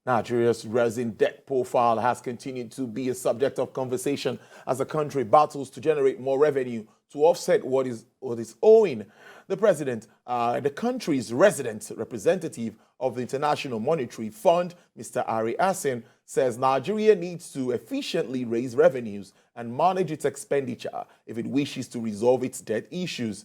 Nigeria's rising debt profile has continued to be a subject of conversation as the country battles to generate more revenue to offset what is owing. The president, the country's resident representative of the International Monetary Fund, Mr. Ari Asin, says Nigeria needs to efficiently raise revenues and manage its expenditure if it wishes to resolve its debt issues.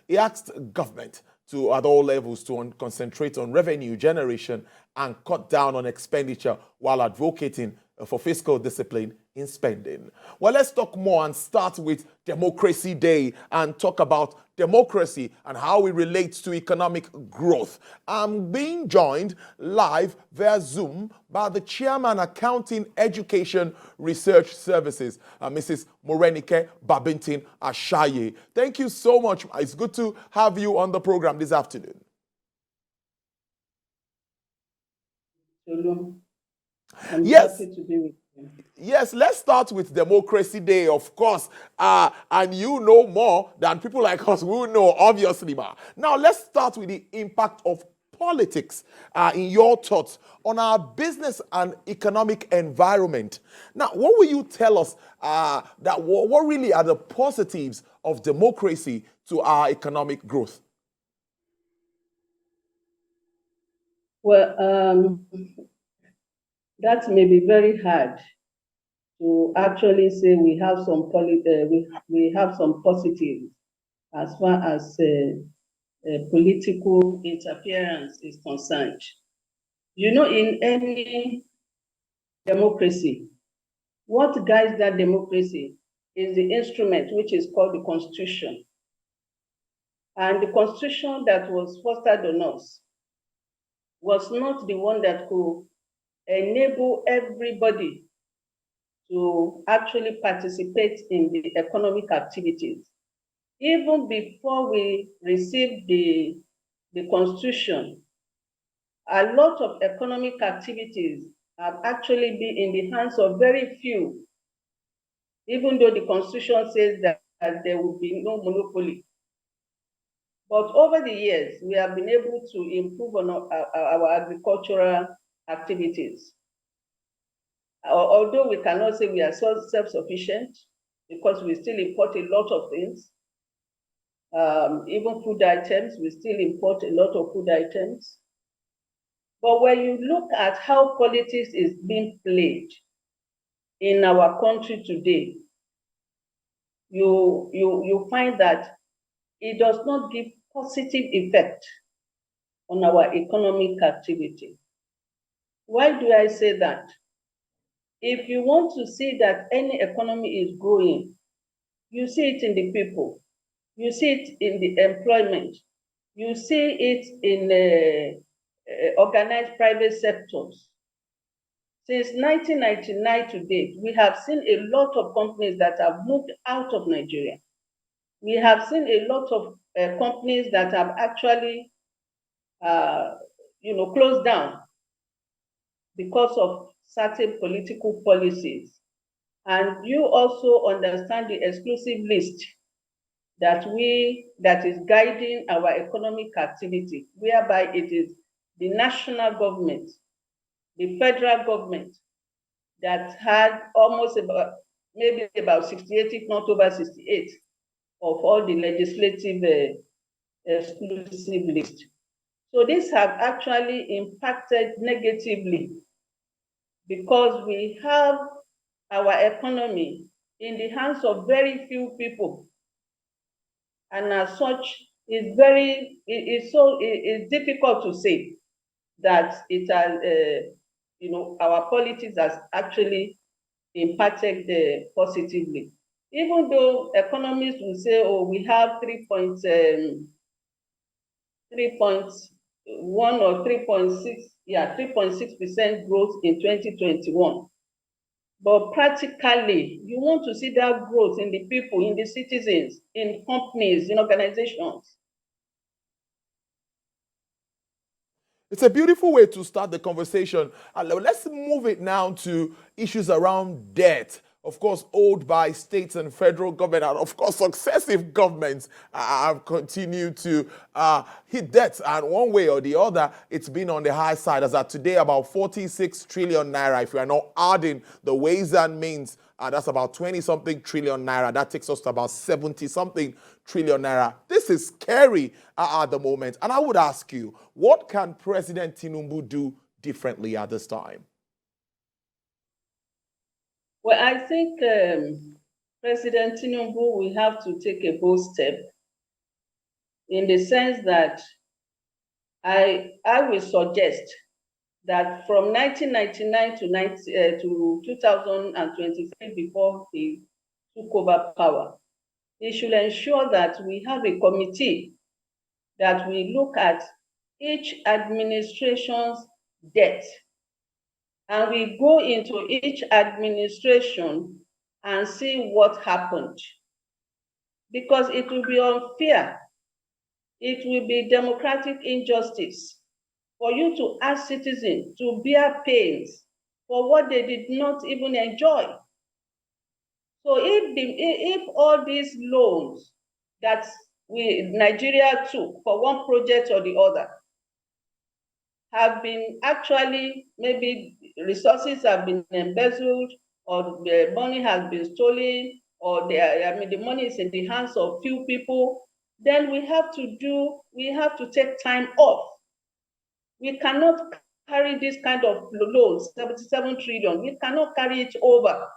He asked government at all levels to concentrate on revenue generation and cut down on expenditure while advocating for fiscal discipline in spending. Well, let's talk more and start with Democracy Day and talk about democracy and how it relates to economic growth. I'm being joined live via Zoom by the Chairman, Accounting, Education, Research Services, Mrs. Morenike Babinton-Ashaye. Thank you so much. It's good to have you on the program this afternoon. I'm happy to be with you. Yes, let's start with Democracy Day, of course. And you know more than people like us who know, obviously. Now, let's start with the impact of politics in your thoughts on our business and economic environment. Now, what will you tell us what really are the positives of democracy to our economic growth? Well, that may be very hard to actually say we have some we have some positives as far as political interference is concerned. You know, in any democracy, what guides that democracy is the instrument which is called the Constitution. And the Constitution that was fostered on us was not the one that could enable everybody to actually participate in the economic activities. Even before we received the Constitution, a lot of economic activities have actually been in the hands of very few, even though the Constitution says that there will be no monopoly. But over the years, we have been able to improve on our agricultural activities. Although we cannot say we are self-sufficient, because we still import a lot of things, even food items, we still import a lot of food items. But when you look at how politics is being played in our country today, you find that it does not give positive effect on our economic activity. Why do I say that? If you want to see that any economy is growing, you see it in the people, you see it in the employment, you see it in organized private sectors. Since 1999 to date, we have seen a lot of companies that have moved out of Nigeria. We have seen a lot of companies that have actually, closed down because of certain political policies. And you also understand the exclusive list that is guiding our economic activity, whereby it is the national government, the federal government, that had almost maybe about 68, if not over 68, of all the legislative exclusive list. So this have actually impacted negatively, because we have our economy in the hands of very few people. And as such, it's difficult to say that it has, our politics has actually impacted positively. Even though economists will say, oh, we have 3.1 or 3.6% growth in 2021. But practically, you want to see that growth in the people, in the citizens, in companies, in organizations. It's a beautiful way to start the conversation. Let's move it now to issues around debt. of course, owed by states and federal government, and of course, successive governments have continued to hit debts. And one way or the other, it's been on the high side. As of today, about 46 trillion naira. If we are not adding the ways and means, that's about 20-something trillion naira. That takes us to about 70-something trillion naira. This is scary at the moment. And I would ask you, what can President Tinubu do differently at this time? Well, I think President Tinubu will have to take a bold step, in the sense that I will suggest that from 1999 to 2023, before he took over power, he should ensure that we have a committee that we look at each administration's debt, and we go into each administration and see what happened. Because it will be unfair, it will be democratic injustice for you to ask citizens to bear pains for what they did not even enjoy. So if all these loans that Nigeria took for one project or the other have been actually, maybe resources have been embezzled, or the money has been stolen, or the money is in the hands of few people, then we have to take time off. We cannot carry this kind of loans, 77 trillion. We cannot carry it over.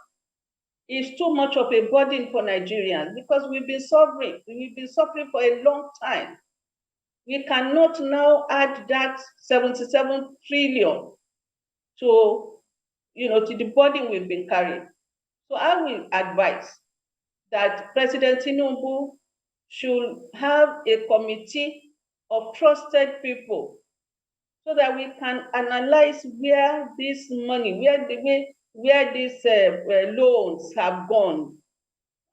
It's too much of a burden for Nigerians, because we've been suffering. We've been suffering for a long time. We cannot now add that 77 trillion to the burden we've been carrying. So I will advise that President Tinubu should have a committee of trusted people, so that we can analyze where this money, where these loans have gone.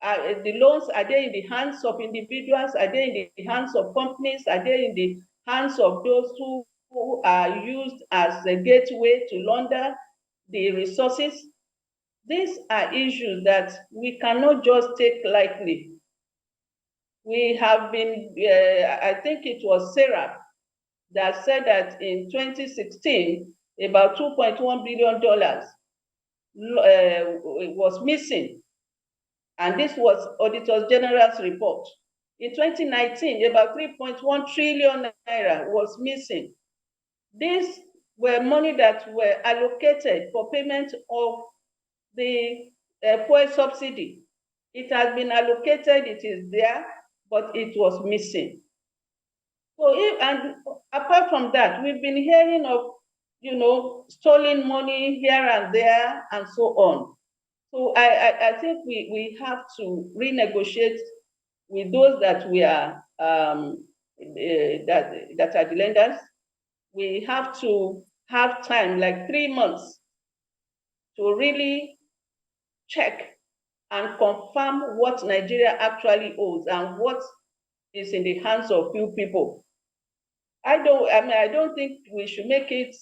The loans, are they in the hands of individuals? Are they in the hands of companies? Are they in the hands of those who are used as a gateway to launder the resources? These are issues that we cannot just take lightly. We have been, I think it was Sarah that said that in 2016, about $2.1 billion was missing. And this was Auditor General's report. In 2019, about 3.1 trillion naira was missing. These were money that were allocated for payment of the fuel subsidy. It has been allocated, it is there, but it was missing. So and apart from that, we've been hearing of, stolen money here and there and so on. So I think we have to renegotiate with those that we are that are the lenders. We have to have time, like 3 months, to really check and confirm what Nigeria actually owes and what is in the hands of few people. I don't think we should make it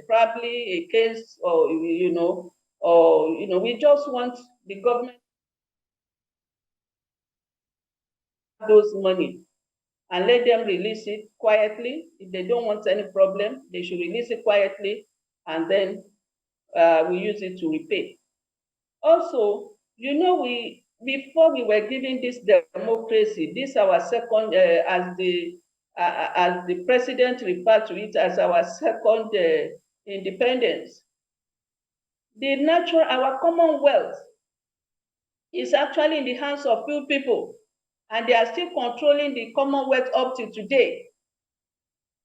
probably a case, or we just want the government those money and let them release it quietly. If they don't want any problem, they should release it quietly, and then we use it to repay. Also, before we were given this democracy, this our second, as the president referred to it, as our second independence. Our commonwealth is actually in the hands of few people, and they are still controlling the commonwealth up to today.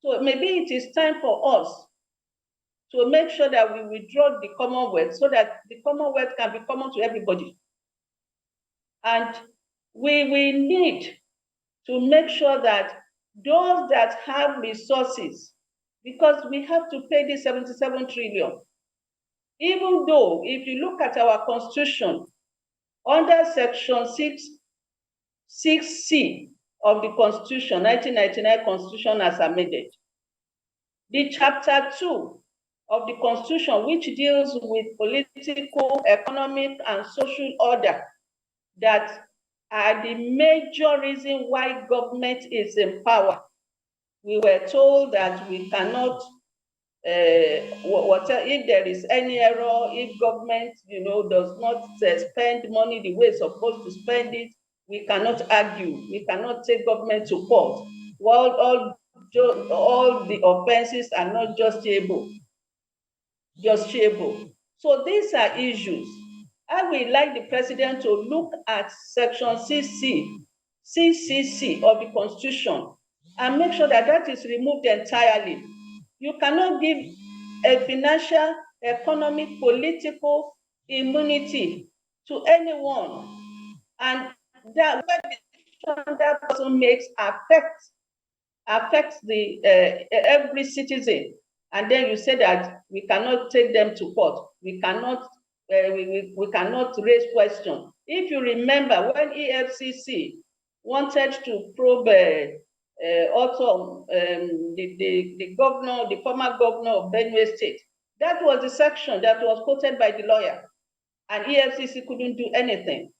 So maybe it is time for us to make sure that we withdraw the commonwealth, so that the commonwealth can be common to everybody. And we need to make sure that those that have resources, because we have to pay this 77 trillion, even though if you look at our constitution, under section 6C of the constitution, 1999 constitution as amended, the chapter 2 of the Constitution, which deals with political, economic, and social order, that are the major reason why government is in power. We were told that we cannot, if there is any error, if government, does not spend money the way it's supposed to spend it, we cannot argue. We cannot take government to court. Well, all the offenses are not justiciable. So these are issues. I would like the president to look at Section CCC of the Constitution and make sure that that is removed entirely. You cannot give a financial, economic, political immunity to anyone, and that decision that person makes affects the every citizen. And then you say that we cannot take them to court. We cannot raise questions. If you remember, when EFCC wanted to probe also the former governor of Benue State, that was the section that was quoted by the lawyer, and EFCC couldn't do anything.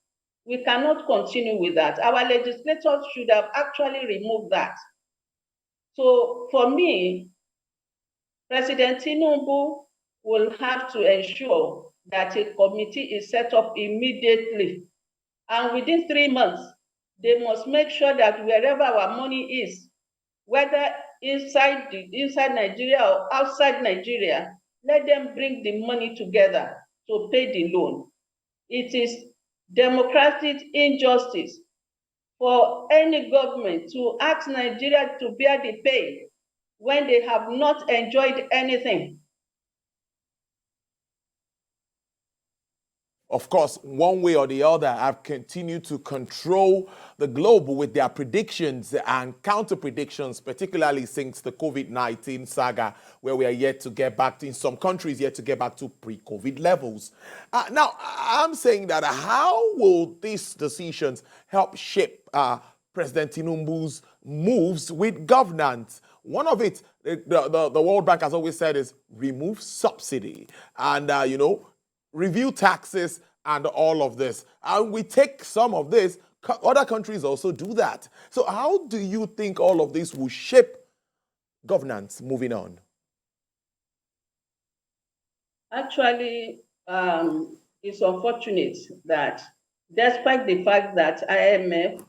We cannot continue with that. Our legislators should have actually removed that. So for me, President Tinubu will have to ensure that a committee is set up immediately. And within 3 months, they must make sure that wherever our money is, whether inside Nigeria or outside Nigeria, let them bring the money together to pay the loan. It is democratic injustice for any government to ask Nigeria to bear the pain when they have not enjoyed anything. Of course, one way or the other, have continued to control the globe with their predictions and counter-predictions, particularly since the COVID-19 saga, where we are yet to get back to, in some countries, yet to get back to pre-COVID levels. Now, I'm saying that how will these decisions help shape President Tinubu's moves with governance? One of it, the World Bank has always said, is remove subsidy and, review taxes and all of this. And we take some of this, other countries also do that. So how do you think all of this will shape governance moving on? Actually, it's unfortunate that despite the fact that IMF,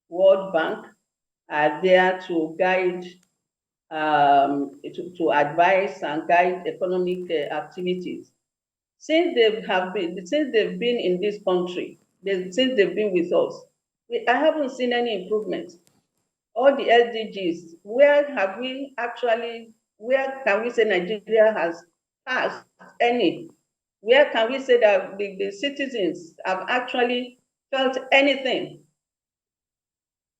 World Bank are there to guide, to advise and guide economic activities, since they've been in this country, since they've been with us, I haven't seen any improvement. All the SDGs, where can we say Nigeria has passed any? Where can we say that the citizens have actually felt anything?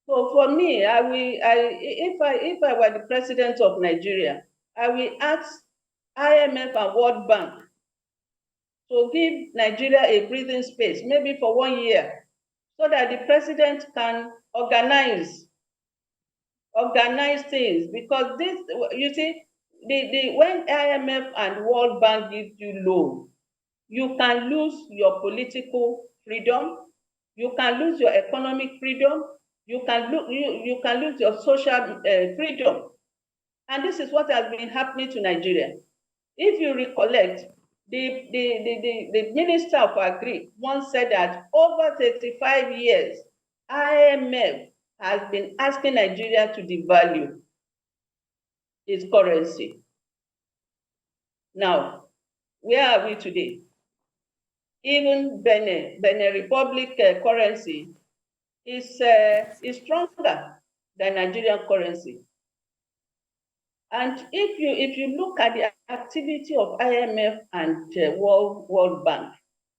So for me, if I were the president of Nigeria, I will ask IMF and World Bank to give Nigeria a breathing space, maybe for 1 year, so that the president can organize things. Because this, you see, when IMF and World Bank give you loan, you can lose your political freedom, you can lose your economic freedom, you can lose your social freedom. And this is what has been happening to Nigeria. If you recollect, the Minister of Agri once said that over 35 years, IMF has been asking Nigeria to devalue its currency. Now, where are we today? Even Benin Republic currency is stronger than Nigerian currency. And if you look at the activity of IMF and World Bank,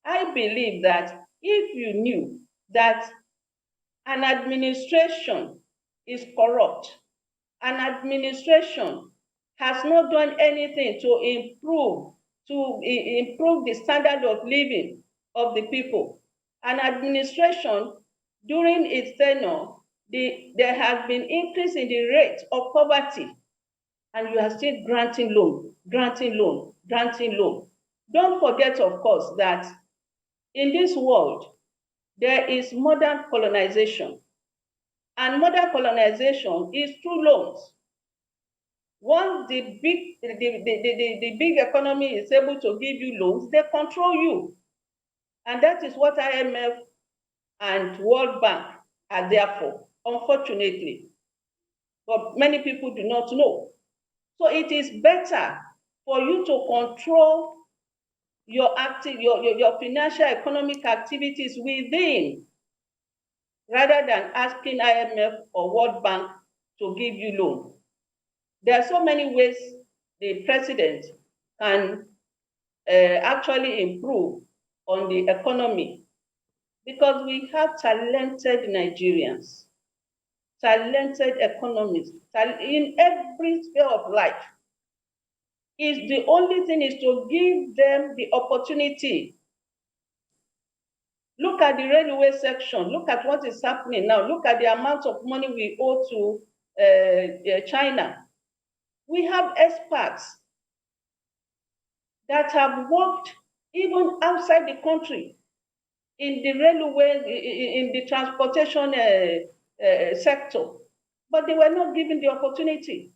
I believe that if you knew that an administration is corrupt, an administration has not done anything to improve the standard of living of the people, an administration during its tenure, there has been increase in the rate of poverty, and you are still granting loan. granting loan. Don't forget, of course, that in this world, there is modern colonization. And modern colonization is through loans. Once the big economy is able to give you loans, they control you. And that is what IMF and World Bank are there for, unfortunately. But many people do not know. So it is better for you to control your financial economic activities within, rather than asking IMF or World Bank to give you loan. There are so many ways the president can actually improve on the economy, because we have talented Nigerians, talented economists in every sphere of life. The only thing is to give them the opportunity. Look at the railway section. Look at what is happening now. Look at the amount of money we owe to China. We have experts that have worked even outside the country in the railway, in the transportation sector, but they were not given the opportunity.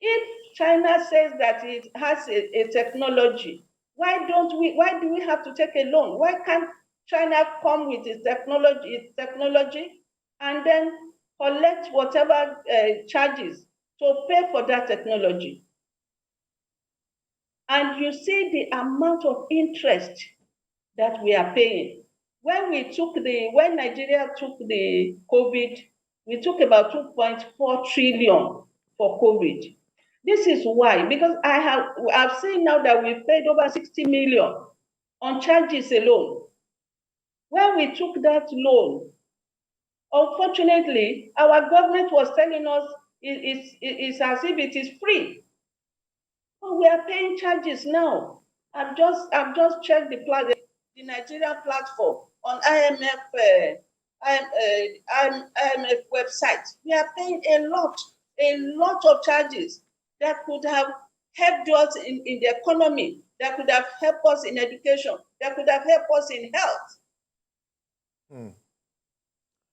If China says that it has a technology, why do we have to take a loan? Why can't China come with its technology and then collect whatever charges to pay for that technology? And you see the amount of interest that we are paying. When Nigeria took the COVID, we took about 2.4 trillion for COVID. This is why, because I've seen now that we've paid over 60 million on charges alone. When we took that loan, unfortunately, our government was telling us it's as if it is free. But we are paying charges now. I've just checked the Nigerian platform on IMF website. We are paying a lot of charges that could have helped us in the economy, that could have helped us in education, that could have helped us in health.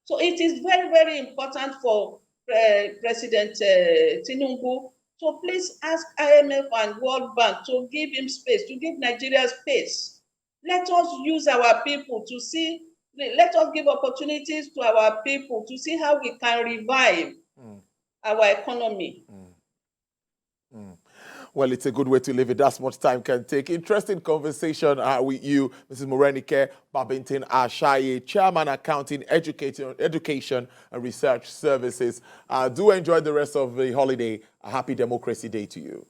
So it is very, very important for President Tinubu to please ask IMF and World Bank to give him space, to give Nigeria space. Let us use our people to see, let us give opportunities to our people to see how we can revive our economy. Well, it's a good way to live it. That's much time can take. Interesting conversation with you, Mrs. Morenike, Babinton-Ashaye, Chairman, Accounting, Education and Research Services. Do enjoy the rest of the holiday. A happy Democracy Day to you.